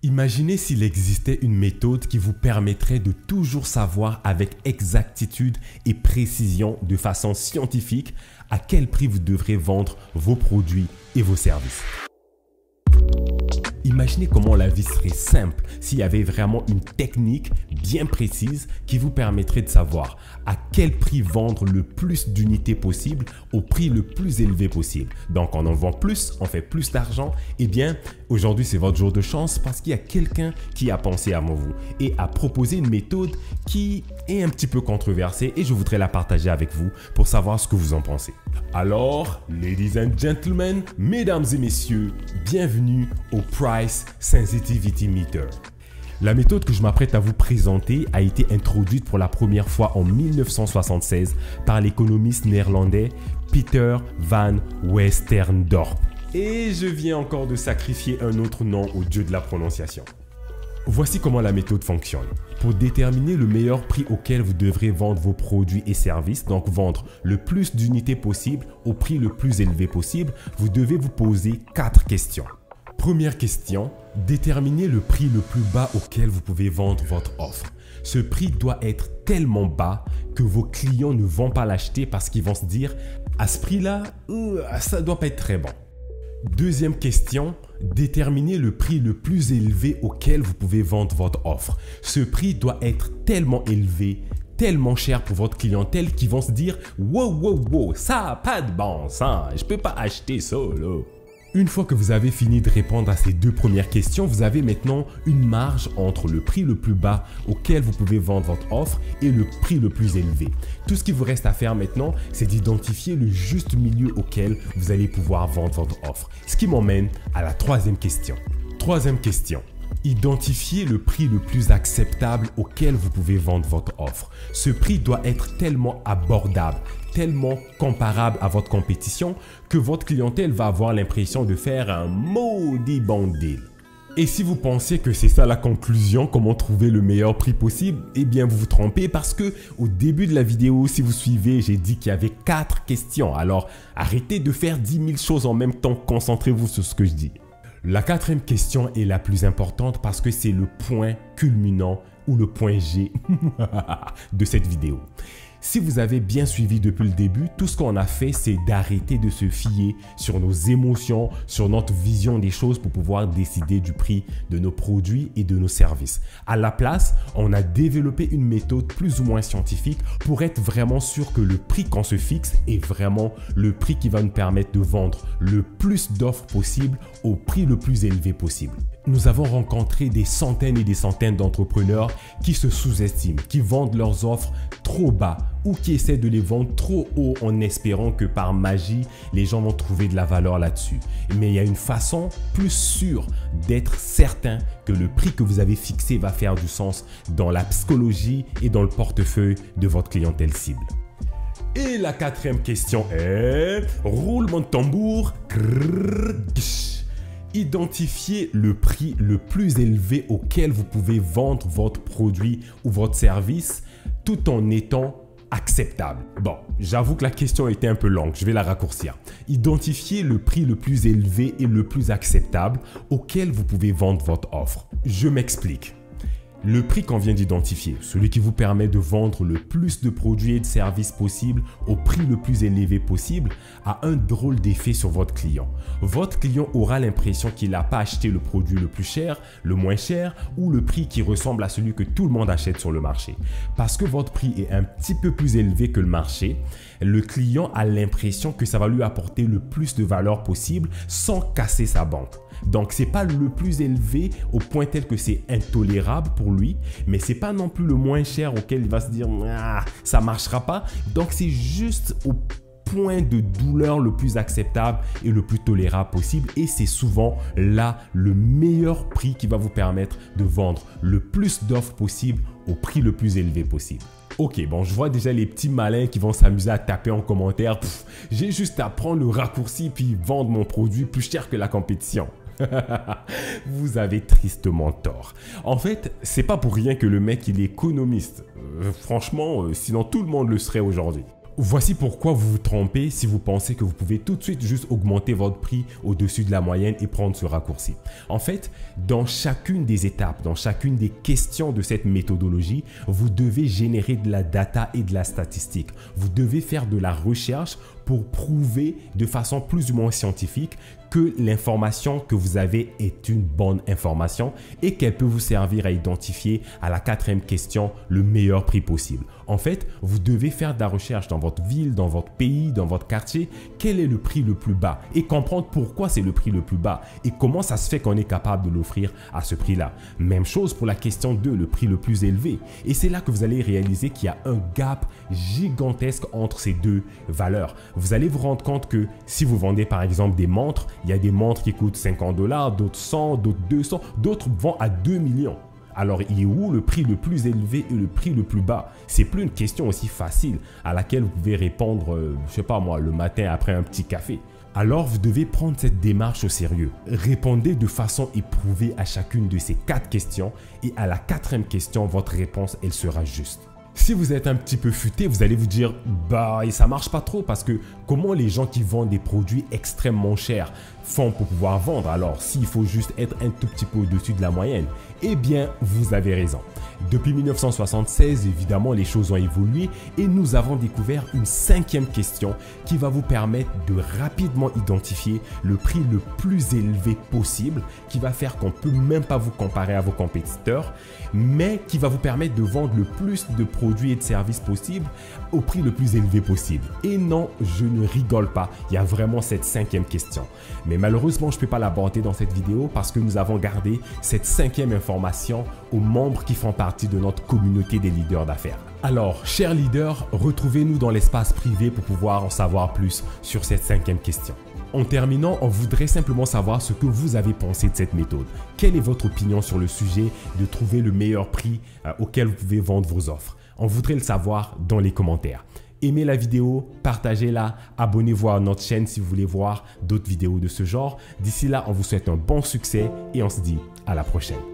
Imaginez s'il existait une méthode qui vous permettrait de toujours savoir avec exactitude et précision de façon scientifique à quel prix vous devrez vendre vos produits et vos services. Imaginez comment la vie serait simple s'il y avait vraiment une technique bien précise qui vous permettrait de savoir à quel prix vendre le plus d'unités possible au prix le plus élevé possible. Donc on en vend plus, on fait plus d'argent. Eh bien, aujourd'hui c'est votre jour de chance parce qu'il y a quelqu'un qui a pensé avant vous et a proposé une méthode qui est un petit peu controversée et je voudrais la partager avec vous pour savoir ce que vous en pensez. Alors, ladies and gentlemen, mesdames et messieurs, bienvenue au Price Sensitivity Meter. La méthode que je m'apprête à vous présenter a été introduite pour la première fois en 1976 par l'économiste néerlandais Peter van Westendorp. Et je viens encore de sacrifier un autre nom au dieu de la prononciation. Voici comment la méthode fonctionne. Pour déterminer le meilleur prix auquel vous devrez vendre vos produits et services, donc vendre le plus d'unités possible au prix le plus élevé possible, vous devez vous poser 4 questions. Première question, déterminez le prix le plus bas auquel vous pouvez vendre votre offre. Ce prix doit être tellement bas que vos clients ne vont pas l'acheter parce qu'ils vont se dire « à ce prix-là, ça doit pas être très bon ». Deuxième question, déterminez le prix le plus élevé auquel vous pouvez vendre votre offre. Ce prix doit être tellement élevé, tellement cher pour votre clientèle qu'ils vont se dire « wow, ça n'a pas de bon sens, je peux pas acheter ça là ». Une fois que vous avez fini de répondre à ces 2 premières questions, vous avez maintenant une marge entre le prix le plus bas auquel vous pouvez vendre votre offre et le prix le plus élevé. Tout ce qu'il vous reste à faire maintenant, c'est d'identifier le juste milieu auquel vous allez pouvoir vendre votre offre. Ce qui m'emmène à la 3e question. Troisième question. Identifiez le prix le plus acceptable auquel vous pouvez vendre votre offre. Ce prix doit être tellement abordable, tellement comparable à votre compétition que votre clientèle va avoir l'impression de faire un maudit bon deal. Et si vous pensez que c'est ça la conclusion, comment trouver le meilleur prix possible, eh bien vous vous trompez parce que au début de la vidéo, si vous suivez, j'ai dit qu'il y avait 4 questions. Alors arrêtez de faire 10 000 choses en même temps, concentrez-vous sur ce que je dis. La 4e question est la plus importante parce que c'est le point culminant ou le point G de cette vidéo. Si vous avez bien suivi depuis le début, tout ce qu'on a fait, c'est d'arrêter de se fier sur nos émotions, sur notre vision des choses pour pouvoir décider du prix de nos produits et de nos services. À la place, on a développé une méthode plus ou moins scientifique pour être vraiment sûr que le prix qu'on se fixe est vraiment le prix qui va nous permettre de vendre le plus d'offres possible au prix le plus élevé possible. Nous avons rencontré des centaines et des centaines d'entrepreneurs qui se sous-estiment, qui vendent leurs offres trop bas ou qui essaient de les vendre trop haut en espérant que par magie, les gens vont trouver de la valeur là-dessus. Mais il y a une façon plus sûre d'être certain que le prix que vous avez fixé va faire du sens dans la psychologie et dans le portefeuille de votre clientèle cible. Et la 4e question est roulement de tambour. Identifiez le prix le plus élevé auquel vous pouvez vendre votre produit ou votre service tout en étant acceptable. Bon, j'avoue que la question était un peu longue, je vais la raccourcir. Identifiez le prix le plus élevé et le plus acceptable auquel vous pouvez vendre votre offre. Je m'explique. Le prix qu'on vient d'identifier, celui qui vous permet de vendre le plus de produits et de services possible au prix le plus élevé possible, a un drôle d'effet sur votre client. Votre client aura l'impression qu'il n'a pas acheté le produit le plus cher, le moins cher ou le prix qui ressemble à celui que tout le monde achète sur le marché. Parce que votre prix est un petit peu plus élevé que le marché, le client a l'impression que ça va lui apporter le plus de valeur possible sans casser sa banque. Donc, ce n'est pas le plus élevé au point tel que c'est intolérable pour lui, mais ce n'est pas non plus le moins cher auquel il va se dire ah, « ça ne marchera pas ». Donc, c'est juste au point de douleur le plus acceptable et le plus tolérable possible. Et c'est souvent là le meilleur prix qui va vous permettre de vendre le plus d'offres possible au prix le plus élevé possible. Ok, bon, je vois déjà les petits malins qui vont s'amuser à taper en commentaire. J'ai juste à prendre le raccourci puis vendre mon produit plus cher que la compétition. Vous avez tristement tort. En fait, c'est pas pour rien que le mec il est économiste. Franchement, sinon tout le monde le serait aujourd'hui. Voici pourquoi vous vous trompez si vous pensez que vous pouvez tout de suite juste augmenter votre prix au-dessus de la moyenne et prendre ce raccourci. En fait, dans chacune des étapes, dans chacune des questions de cette méthodologie, vous devez générer de la data et de la statistique. Vous devez faire de la recherche pour prouver de façon plus ou moins scientifique que l'information que vous avez est une bonne information et qu'elle peut vous servir à identifier à la 4e question le meilleur prix possible. En fait, vous devez faire de la recherche dans votre ville, dans votre pays, dans votre quartier, quel est le prix le plus bas et comprendre pourquoi c'est le prix le plus bas et comment ça se fait qu'on est capable de l'offrir à ce prix-là. Même chose pour la question 2, le prix le plus élevé. Et c'est là que vous allez réaliser qu'il y a un gap gigantesque entre ces deux valeurs. Vous allez vous rendre compte que si vous vendez par exemple des montres, il y a des montres qui coûtent 50 $, d'autres 100, d'autres 200, d'autres vont à 2 millions. Alors, il est où le prix le plus élevé et le prix le plus bas? C'est plus une question aussi facile à laquelle vous pouvez répondre, je sais pas moi, le matin après un petit café. Alors, vous devez prendre cette démarche au sérieux. Répondez de façon éprouvée à chacune de ces 4 questions et à la 4e question, votre réponse, elle sera juste. Si vous êtes un petit peu futé, vous allez vous dire « bah, et ça marche pas trop parce que comment les gens qui vendent des produits extrêmement chers font pour pouvoir vendre alors s'il faut juste être un tout petit peu au-dessus de la moyenne ?» Eh bien, vous avez raison. Depuis 1976, évidemment, les choses ont évolué et nous avons découvert une 5e question qui va vous permettre de rapidement identifier le prix le plus élevé possible, qui va faire qu'on ne peut même pas vous comparer à vos compétiteurs, mais qui va vous permettre de vendre le plus de produits et de services possibles au prix le plus élevé possible. Et non, je ne rigole pas, il y a vraiment cette 5e question. Mais malheureusement, je ne peux pas l'aborder dans cette vidéo parce que nous avons gardé cette 5e information aux membres qui font partie de notre communauté des leaders d'affaires. Alors, chers leaders, retrouvez-nous dans l'espace privé pour pouvoir en savoir plus sur cette 5e question. En terminant, on voudrait simplement savoir ce que vous avez pensé de cette méthode. Quelle est votre opinion sur le sujet de trouver le meilleur prix auquel vous pouvez vendre vos offres? On voudrait le savoir dans les commentaires. Aimez la vidéo, partagez-la, abonnez-vous à notre chaîne si vous voulez voir d'autres vidéos de ce genre. D'ici là, on vous souhaite un bon succès et on se dit à la prochaine.